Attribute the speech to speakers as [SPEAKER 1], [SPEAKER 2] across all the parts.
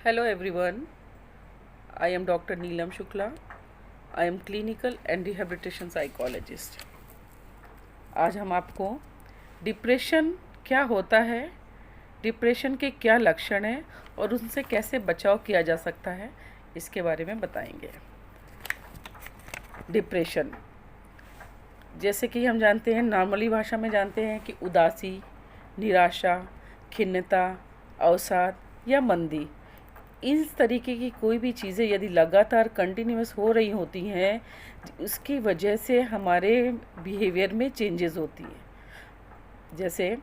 [SPEAKER 1] Hello everyone, I am Dr. Neelam Shukla. I am clinical and rehabilitation psychologist. आज हम आपको depression क्या होता है, डिप्रेशन के क्या लक्षण हैं और उनसे कैसे बचाव किया जा सकता है इसके बारे में बताएंगे। डिप्रेशन जैसे कि हम जानते हैं, नॉर्मली भाषा में जानते हैं कि उदासी, निराशा, खिन्नता, अवसाद या मंदी, इस तरीके की कोई भी चीज़ें यदि लगातार कंटिन्यूअस हो रही होती हैं, उसकी वजह से हमारे बिहेवियर में चेंजेस होती है। जैसे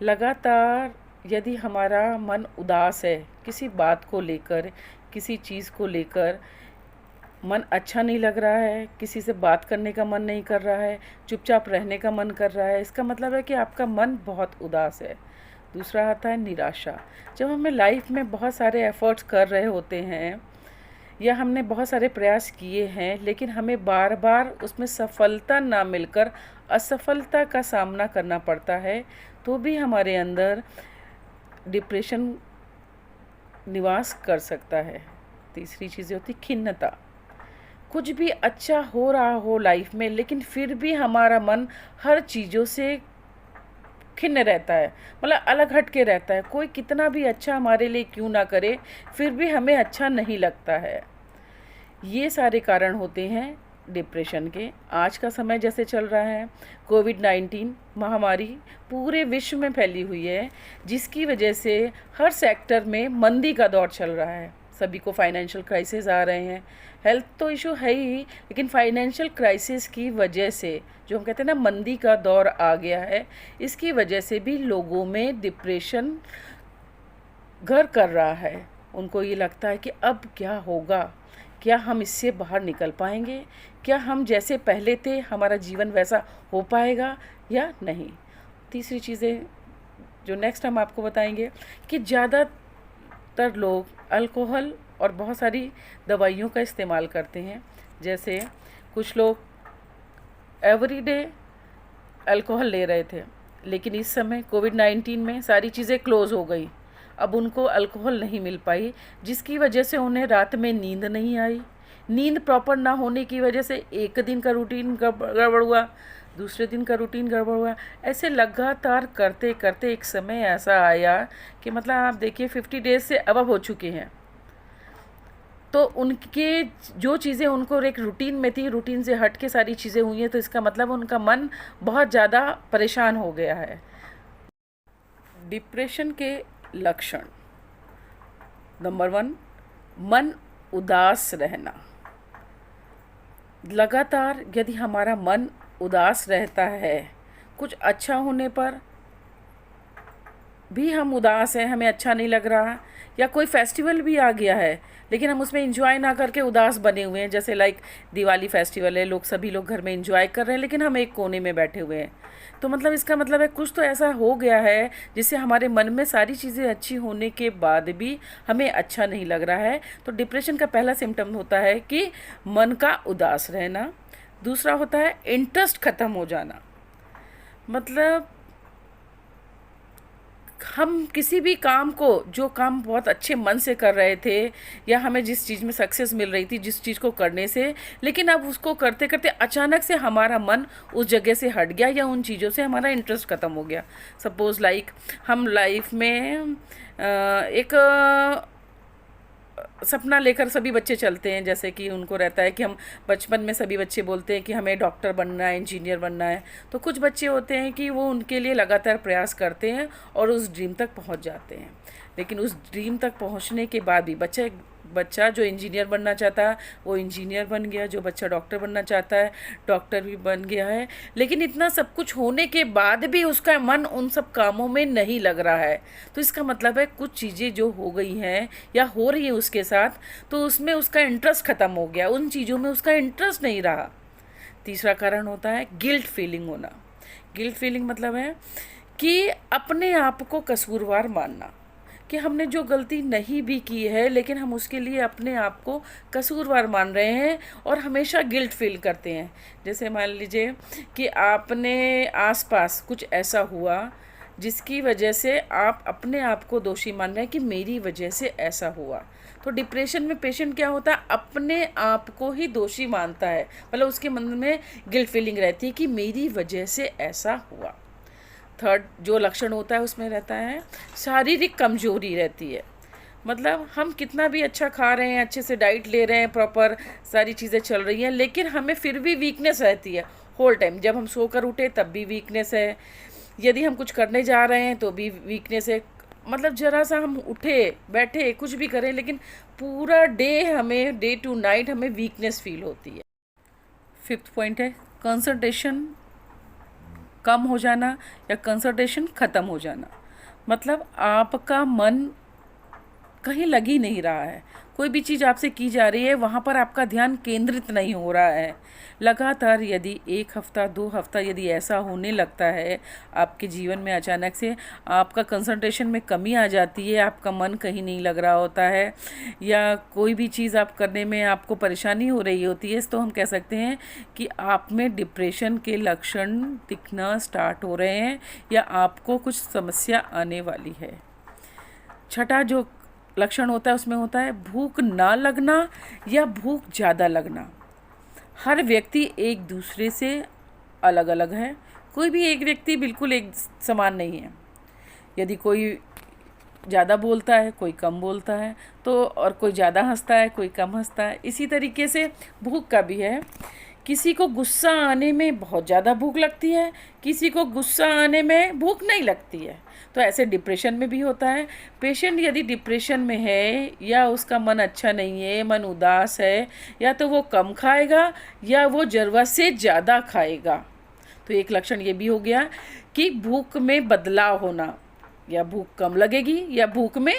[SPEAKER 1] लगातार यदि हमारा मन उदास है, किसी बात को लेकर, किसी चीज़ को लेकर मन अच्छा नहीं लग रहा है, किसी से बात करने का मन नहीं कर रहा है, चुपचाप रहने का मन कर रहा है, इसका मतलब है कि आपका मन बहुत उदास है। दूसरा आता है निराशा। जब हमें लाइफ में बहुत सारे एफ़र्ट्स कर रहे होते हैं या हमने बहुत सारे प्रयास किए हैं, लेकिन हमें बार बार उसमें सफलता ना मिलकर असफलता का सामना करना पड़ता है, तो भी हमारे अंदर डिप्रेशन निवास कर सकता है। तीसरी चीज़ होती खिन्नता। कुछ भी अच्छा हो रहा हो लाइफ में, लेकिन फिर भी हमारा मन हर चीज़ों से खिन्न रहता है, मतलब अलग हट के रहता है। कोई कितना भी अच्छा हमारे लिए क्यों ना करे, फिर भी हमें अच्छा नहीं लगता है। ये सारे कारण होते हैं डिप्रेशन के। आज का समय जैसे चल रहा है, कोविड-19 महामारी पूरे विश्व में फैली हुई है, जिसकी वजह से हर सेक्टर में मंदी का दौर चल रहा है। सभी को फाइनेंशियल क्राइसिस आ रहे हैं। हेल्थ तो इशू है ही, लेकिन फाइनेंशियल क्राइसिस की वजह से, जो हम कहते हैं ना, मंदी का दौर आ गया है, इसकी वजह से भी लोगों में डिप्रेशन घर कर रहा है। उनको ये लगता है कि अब क्या होगा, क्या हम इससे बाहर निकल पाएंगे, क्या हम जैसे पहले थे हमारा जीवन वैसा हो पाएगा या नहीं। तीसरी चीज़ें जो नेक्स्ट हम आपको बताएंगे कि ज़्यादातर लोग अल्कोहल और बहुत सारी दवाइयों का इस्तेमाल करते हैं। जैसे कुछ लोग एवरीडे अल्कोहल ले रहे थे, लेकिन इस समय कोविड-19 में सारी चीज़ें क्लोज़ हो गई। अब उनको अल्कोहल नहीं मिल पाई, जिसकी वजह से उन्हें रात में नींद नहीं आई। नींद प्रॉपर ना होने की वजह से एक दिन का रूटीन गड़बड़ हुआ, दूसरे दिन का रूटीन गड़बड़ हुआ। ऐसे लगातार करते करते एक समय ऐसा आया कि मतलब आप देखिए 50 डेज़ से अबव हो चुके हैं। तो उनके जो चीज़ें उनको एक रूटीन में थी, रूटीन से हट के सारी चीज़ें हुई हैं, तो इसका मतलब उनका मन बहुत ज़्यादा परेशान हो गया है। डिप्रेशन के लक्षण। नंबर 1, मन उदास रहना। लगातार यदि हमारा मन उदास रहता है, कुछ अच्छा होने पर भी हम उदास हैं, हमें अच्छा नहीं लग रहा, या कोई फेस्टिवल भी आ गया है लेकिन हम उसमें एंजॉय ना करके उदास बने हुए हैं। जैसे लाइक दिवाली फेस्टिवल है, सभी लोग घर में एंजॉय कर रहे हैं, लेकिन हम एक कोने में बैठे हुए हैं। तो मतलब इसका मतलब है कुछ तो ऐसा हो गया है जिससे हमारे मन में सारी चीज़ें अच्छी होने के बाद भी हमें अच्छा नहीं लग रहा है। तो डिप्रेशन का पहला सिम्टम होता है कि मन का उदास रहना। दूसरा होता है इंटरेस्ट ख़त्म हो जाना। मतलब हम किसी भी काम को, जो काम बहुत अच्छे मन से कर रहे थे, या हमें जिस चीज़ में सक्सेस मिल रही थी जिस चीज़ को करने से, लेकिन अब उसको करते करते अचानक से हमारा मन उस जगह से हट गया या उन चीज़ों से हमारा इंटरेस्ट ख़त्म हो गया। सपोज़ लाइक हम लाइफ में एक सपना लेकर सभी बच्चे चलते हैं। जैसे कि उनको रहता है कि हम बचपन में सभी बच्चे बोलते हैं कि हमें डॉक्टर बनना है, इंजीनियर बनना है। तो कुछ बच्चे होते हैं कि वो उनके लिए लगातार प्रयास करते हैं और उस ड्रीम तक पहुंच जाते हैं। लेकिन उस ड्रीम तक पहुंचने के बाद भी बच्चा जो इंजीनियर बनना चाहता है वो इंजीनियर बन गया, जो बच्चा डॉक्टर बनना चाहता है डॉक्टर भी बन गया है। लेकिन इतना सब कुछ होने के बाद भी उसका मन उन सब कामों में नहीं लग रहा है। तो इसका मतलब है कुछ चीज़ें जो हो गई हैं या हो रही है उसके साथ, तो उसमें उसका इंटरेस्ट ख़त्म हो गया, उन चीज़ों में उसका इंटरेस्ट नहीं रहा। तीसरा कारण होता है गिल्ट फीलिंग होना। गिल्ट फीलिंग मतलब है कि अपने आप को कसूरवार मानना, कि हमने जो गलती नहीं भी की है लेकिन हम उसके लिए अपने आप को कसूरवार मान रहे हैं और हमेशा गिल्ट फील करते हैं। जैसे मान लीजिए कि आपने आसपास कुछ ऐसा हुआ जिसकी वजह से आप अपने आप को दोषी मान रहे हैं कि मेरी वजह से ऐसा हुआ। तो डिप्रेशन में पेशेंट क्या होता है, अपने आप को ही दोषी मानता है, मतलब उसके मन में गिल्ट फीलिंग रहती है कि मेरी वजह से ऐसा हुआ। थर्ड जो लक्षण होता है उसमें रहता है शारीरिक कमजोरी रहती है, मतलब हम कितना भी अच्छा खा रहे हैं, अच्छे से डाइट ले रहे हैं, प्रॉपर सारी चीज़ें चल रही हैं, लेकिन हमें फिर भी वीकनेस रहती है होल टाइम। जब हम सोकर उठे तब भी वीकनेस है, यदि हम कुछ करने जा रहे हैं तो भी वीकनेस है, मतलब ज़रा सा हम उठे बैठे कुछ भी करें लेकिन पूरा डे टू नाइट हमें वीकनेस फील होती है। फिफ्थ पॉइंट है कंसंट्रेशन कम हो जाना या कंसंट्रेशन ख़त्म हो जाना, मतलब आपका मन कहीं लग ही नहीं रहा है, कोई भी चीज़ आपसे की जा रही है वहाँ पर आपका ध्यान केंद्रित नहीं हो रहा है। लगातार यदि 1 हफ्ता 2 हफ्ता यदि ऐसा होने लगता है आपके जीवन में, अचानक से आपका कंसंट्रेशन में कमी आ जाती है, आपका मन कहीं नहीं लग रहा होता है, या कोई भी चीज़ आप करने में आपको परेशानी हो रही होती है, तो हम कह सकते हैं कि आप में डिप्रेशन के लक्षण दिखना स्टार्ट हो रहे हैं या आपको कुछ समस्या आने वाली है। छठा जो लक्षण होता है उसमें होता है भूख ना लगना या भूख ज़्यादा लगना। हर व्यक्ति एक दूसरे से अलग अलग है, कोई भी एक व्यक्ति बिल्कुल एक समान नहीं है। यदि कोई ज़्यादा बोलता है, कोई कम बोलता है, तो और कोई ज़्यादा हंसता है, कोई कम हंसता है। इसी तरीके से भूख का भी है, किसी को गुस्सा आने में बहुत ज़्यादा भूख लगती है, किसी को गुस्सा आने में भूख नहीं लगती है। तो ऐसे डिप्रेशन में भी होता है। पेशेंट यदि डिप्रेशन में है या उसका मन अच्छा नहीं है, मन उदास है, या तो वो कम खाएगा या वो ज़रूरत से ज़्यादा खाएगा। तो एक लक्षण ये भी हो गया कि भूख में बदलाव होना, या भूख कम लगेगी या भूख में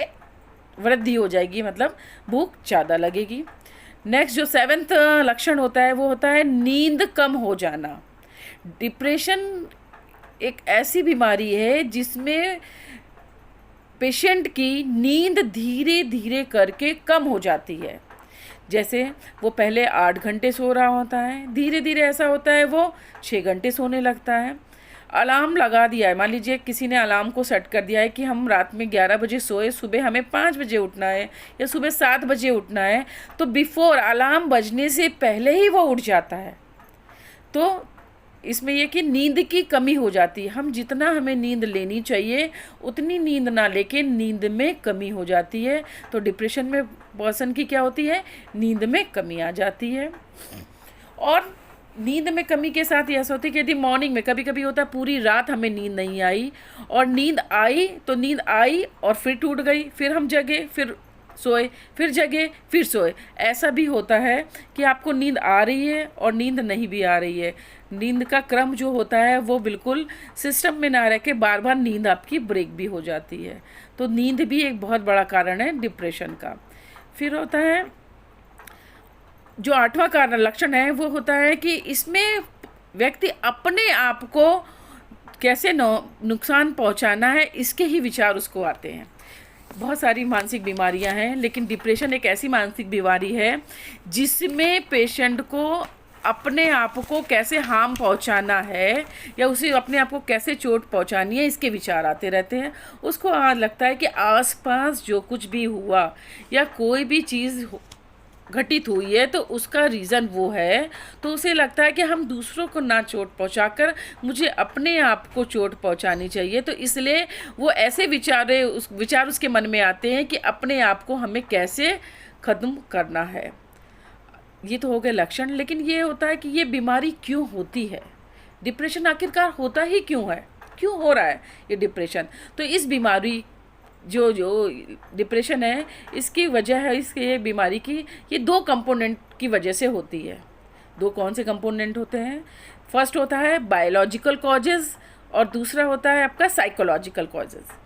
[SPEAKER 1] वृद्धि हो जाएगी, मतलब भूख ज़्यादा लगेगी। नेक्स्ट जो 7th लक्षण होता है वो होता है नींद कम हो जाना। डिप्रेशन एक ऐसी बीमारी है जिसमें पेशेंट की नींद धीरे धीरे करके कम हो जाती है। जैसे वो पहले 8 घंटे सो रहा होता है, धीरे धीरे ऐसा होता है वो 6 घंटे सोने लगता है। अलार्म लगा दिया है, मान लीजिए किसी ने अलार्म को सेट कर दिया है कि हम रात में 11 बजे सोए, सुबह हमें 5 बजे उठना है या सुबह 7 बजे उठना है, तो बिफोर अलार्म बजने से पहले ही वो उठ जाता है। तो इसमें यह कि नींद की कमी हो जाती है, हम जितना हमें नींद लेनी चाहिए उतनी नींद ना लेके नींद में कमी हो जाती है। तो डिप्रेशन में पर्सन की क्या होती है, नींद में कमी आ जाती है। और नींद में कमी के साथ ऐसा होता है कि यदि मॉर्निंग में कभी कभी होता है पूरी रात हमें नींद नहीं आई, और नींद आई तो नींद आई और फिर टूट गई, फिर हम जगे, फिर सोए, फिर जगे, फिर सोए। ऐसा भी होता है कि आपको नींद आ रही है और नींद नहीं भी आ रही है। नींद का क्रम जो होता है वो बिल्कुल सिस्टम में ना रह के बार बार नींद आपकी ब्रेक भी हो जाती है। तो नींद भी एक बहुत बड़ा कारण है डिप्रेशन का। फिर होता है जो 8वां कारण लक्षण है वो होता है कि इसमें व्यक्ति अपने आप को कैसे नुकसान पहुंचाना है इसके ही विचार उसको आते हैं। बहुत सारी मानसिक बीमारियां हैं, लेकिन डिप्रेशन एक ऐसी मानसिक बीमारी है जिसमें पेशेंट को अपने आप को कैसे हार्म पहुंचाना है या उसे अपने आप को कैसे चोट पहुंचानी है इसके विचार आते रहते हैं। उसको लगता है कि आसपास जो कुछ भी हुआ या कोई भी चीज़ घटित हुई है तो उसका रीज़न वो है, तो उसे लगता है कि हम दूसरों को ना चोट पहुंचाकर मुझे अपने आप को चोट पहुंचानी चाहिए। तो इसलिए वो ऐसे विचार उसके मन में आते हैं कि अपने आप को हमें कैसे ख़त्म करना है। ये तो हो गए लक्षण, लेकिन ये होता है कि ये बीमारी क्यों होती है, डिप्रेशन आखिरकार होता ही क्यों है, क्यों हो रहा है ये डिप्रेशन। तो इस बीमारी जो डिप्रेशन है इसकी वजह है, इसके बीमारी की ये 2 कंपोनेंट की वजह से होती है। 2 कौन से कंपोनेंट होते हैं, फर्स्ट होता है बायोलॉजिकल कॉजेज़ और दूसरा होता है आपका साइकोलॉजिकल कॉजेज़।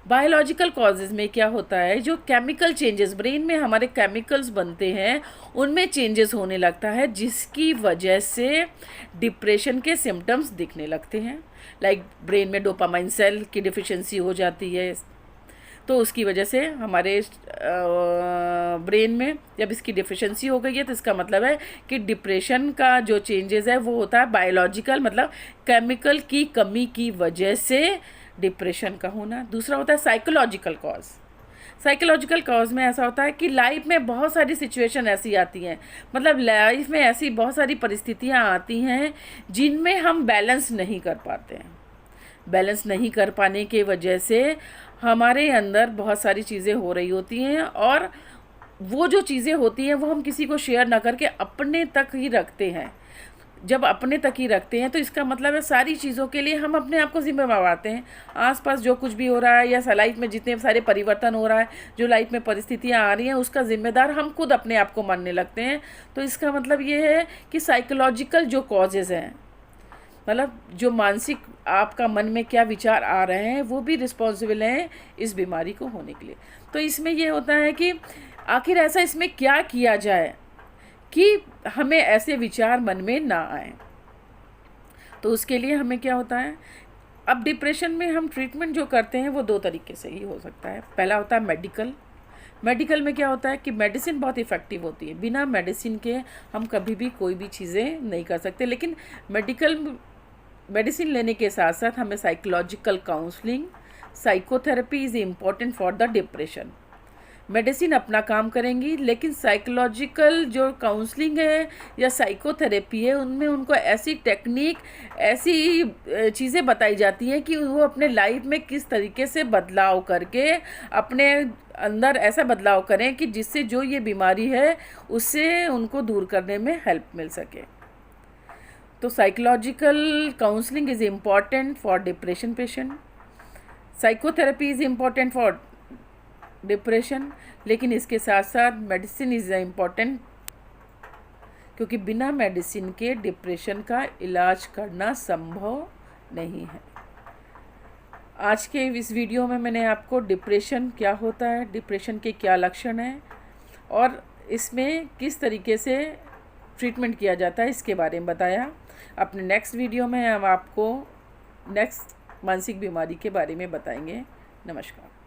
[SPEAKER 1] बायोलॉजिकल कॉजेज़ में क्या होता है, जो केमिकल चेंजेस ब्रेन में हमारे केमिकल्स बनते हैं उनमें चेंजेस होने लगता है जिसकी वजह से डिप्रेशन के सिम्टम्स दिखने लगते हैं। लाइक ब्रेन में डोपामाइन सेल की डिफिशिएंसी हो जाती है, तो उसकी वजह से हमारे ब्रेन में जब इसकी डिफिशिएंसी हो गई है तो इसका मतलब है कि डिप्रेशन का जो चेंजेस है वो होता है बायोलॉजिकल, मतलब केमिकल की कमी की वजह से डिप्रेशन का होना। दूसरा होता है साइकोलॉजिकल कॉज। साइकोलॉजिकल कॉज में ऐसा होता है कि लाइफ में बहुत सारी सिचुएशन ऐसी आती हैं, मतलब लाइफ में ऐसी बहुत सारी परिस्थितियाँ आती हैं जिनमें हम बैलेंस नहीं कर पाते हैं। बैलेंस नहीं कर पाने की वजह से हमारे अंदर बहुत सारी चीज़ें हो रही होती हैं, और वो जो चीज़ें होती हैं वो हम किसी को शेयर ना करके अपने तक ही रखते हैं। जब अपने तक ही रखते हैं तो इसका मतलब है सारी चीज़ों के लिए हम अपने आप को जिम्मेदार मानते हैं। आसपास जो कुछ भी हो रहा है या लाइफ में जितने सारे परिवर्तन हो रहा है, जो लाइफ में परिस्थितियाँ आ रही हैं, उसका जिम्मेदार हम खुद अपने आप को मानने लगते हैं। तो इसका मतलब ये है कि साइकोलॉजिकल जो कॉजेज़ हैं, मतलब जो मानसिक आपका मन में क्या विचार आ रहे हैं, वो भी रिस्पॉन्सिबल हैं इस बीमारी को होने के लिए। तो इसमें ये होता है कि आखिर ऐसा इसमें क्या किया जाए कि हमें ऐसे विचार मन में ना आए। तो उसके लिए हमें क्या होता है, अब डिप्रेशन में हम ट्रीटमेंट जो करते हैं वो 2 तरीके से ही हो सकता है। पहला होता है मेडिकल। मेडिकल में क्या होता है कि मेडिसिन बहुत इफ़ेक्टिव होती है, बिना मेडिसिन के हम कभी भी कोई भी चीज़ें नहीं कर सकते। लेकिन मेडिसिन लेने के साथ साथ हमें psychological counselling, psychotherapy is important for the depression. Medicine अपना काम करेंगी, लेकिन साइकोलॉजिकल जो काउंसलिंग है या साइकोथेरेपी है, उनमें उनको ऐसी टेक्निक, ऐसी चीज़ें बताई जाती हैं कि वो अपने लाइफ में किस तरीके से बदलाव करके अपने अंदर ऐसा बदलाव करें कि जिससे जो ये बीमारी है उससे उनको दूर करने में हेल्प मिल सके। तो psychological counselling is important for depression patient, psychotherapy is important for depression, लेकिन इसके साथ साथ मेडिसिन इज़ इम्पॉर्टेंट, क्योंकि बिना मेडिसिन के डिप्रेशन का इलाज करना संभव नहीं है। आज के इस वीडियो में मैंने आपको डिप्रेशन क्या होता है, डिप्रेशन के क्या लक्षण हैं और इसमें किस तरीके से ट्रीटमेंट किया जाता है, इसके बारे में बताया। अपने नेक्स्ट वीडियो में हम आपको नेक्स्ट मानसिक बीमारी के बारे में बताएंगे। नमस्कार।